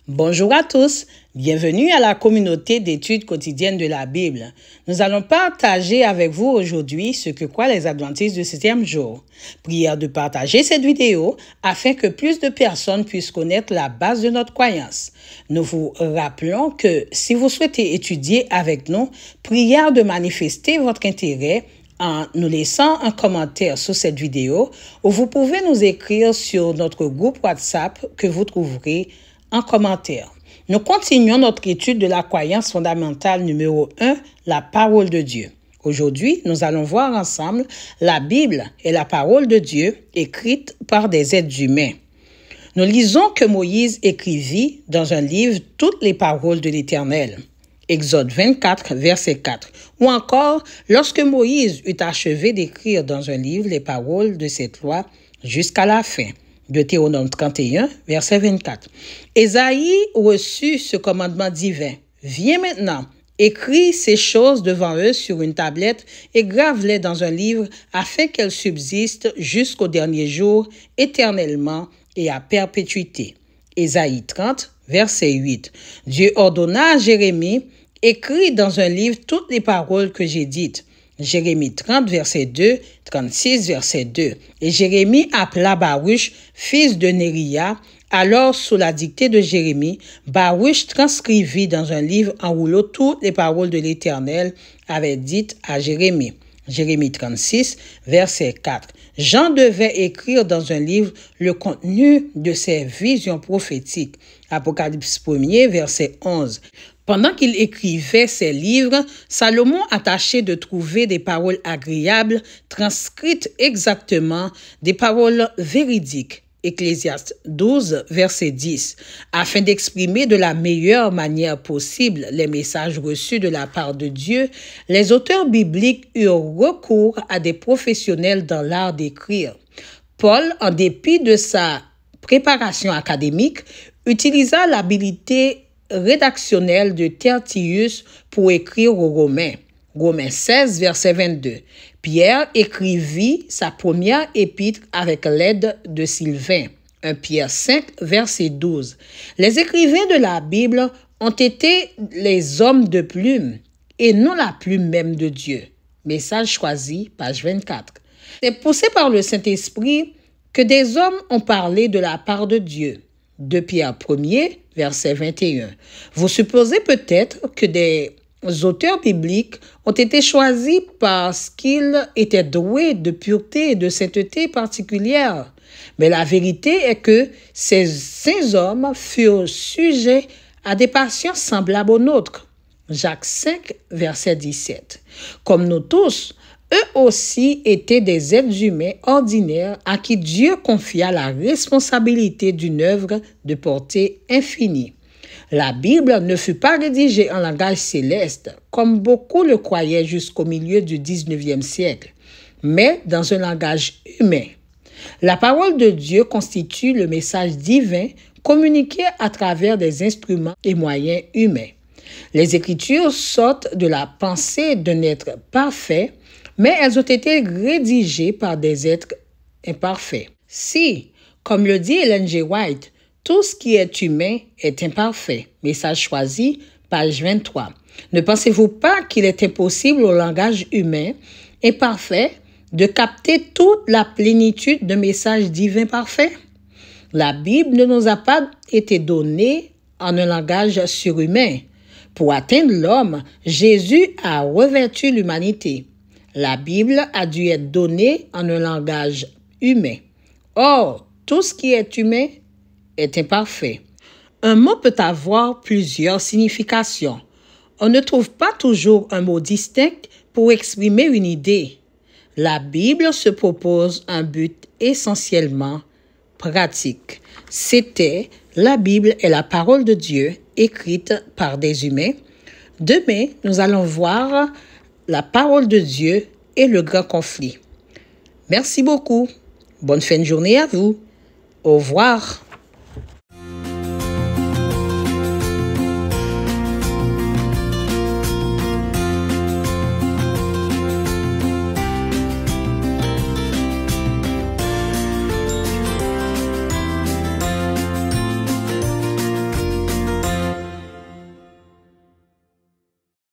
Bonjour à tous, bienvenue à la communauté d'études quotidiennes de la Bible. Nous allons partager avec vous aujourd'hui ce que croient les adventistes du 7e jour. Prière de partager cette vidéo afin que plus de personnes puissent connaître la base de notre croyance. Nous vous rappelons que si vous souhaitez étudier avec nous, prière de manifester votre intérêt en nous laissant un commentaire sous cette vidéo ou vous pouvez nous écrire sur notre groupe WhatsApp que vous trouverez en commentaire. Nous continuons notre étude de la croyance fondamentale numéro 1, la parole de Dieu. Aujourd'hui, nous allons voir ensemble la Bible est la parole de Dieu écrite par des êtres humains. Nous lisons que Moïse écrivit dans un livre toutes les paroles de l'Éternel. Exode 24, verset 4. Ou encore, lorsque Moïse eut achevé d'écrire dans un livre les paroles de cette loi jusqu'à la fin. Deutéronome 31, verset 24. Ésaïe reçut ce commandement divin. Viens maintenant, écris ces choses devant eux sur une tablette et grave-les dans un livre afin qu'elles subsistent jusqu'au dernier jour, éternellement et à perpétuité. Ésaïe 30, verset 8. Dieu ordonna à Jérémie, écris dans un livre toutes les paroles que j'ai dites. Jérémie 30, verset 2, 36, verset 2. Et Jérémie appela Baruch, fils de Néria. Alors, sous la dictée de Jérémie, Baruch transcrivit dans un livre en rouleau toutes les paroles de l'Éternel avait dites à Jérémie. Jérémie 36, verset 4. Jean devait écrire dans un livre le contenu de ses visions prophétiques. Apocalypse 1er, verset 11. Pendant qu'il écrivait ses livres, Salomon a tâché de trouver des paroles agréables, transcrites exactement, des paroles véridiques. Ecclésiaste 12, verset 10, afin d'exprimer de la meilleure manière possible les messages reçus de la part de Dieu, les auteurs bibliques eurent recours à des professionnels dans l'art d'écrire. Paul, en dépit de sa préparation académique, utilisa l'habilité rédactionnelle de Tertius pour écrire aux Romains. Romains 16, verset 22. Pierre écrivit sa première épître avec l'aide de Sylvain. 1 Pierre 5, verset 12. Les écrivains de la Bible ont été les hommes de plume et non la plume même de Dieu. Message choisi, page 24. C'est poussé par le Saint-Esprit que des hommes ont parlé de la part de Dieu. 2 Pierre 1er, verset 21. Vous supposez peut-être que des auteurs bibliques ont été choisis parce qu'ils étaient doués de pureté et de sainteté particulière. Mais la vérité est que ces saints hommes furent sujets à des passions semblables aux nôtres. Jacques 5, verset 17. Comme nous tous, eux aussi étaient des êtres humains ordinaires à qui Dieu confia la responsabilité d'une œuvre de portée infinie. La Bible ne fut pas rédigée en langage céleste, comme beaucoup le croyaient jusqu'au milieu du 19e siècle, mais dans un langage humain. La parole de Dieu constitue le message divin communiqué à travers des instruments et moyens humains. Les Écritures sortent de la pensée d'un être parfait, mais elles ont été rédigées par des êtres imparfaits. Si, comme le dit Ellen G. White, tout ce qui est humain est imparfait. Message choisi, page 23. Ne pensez-vous pas qu'il est impossible au langage humain imparfait de capter toute la plénitude d'un message divin parfait? La Bible ne nous a pas été donnée en un langage surhumain. Pour atteindre l'homme, Jésus a revêtu l'humanité. La Bible a dû être donnée en un langage humain. Or, tout ce qui est humain est imparfait. Un mot peut avoir plusieurs significations. On ne trouve pas toujours un mot distinct pour exprimer une idée. La Bible se propose un but essentiellement pratique. C'était la Bible est la parole de Dieu écrite par des humains. Demain, nous allons voir la parole de Dieu et le grand conflit. Merci beaucoup. Bonne fin de journée à vous. Au revoir.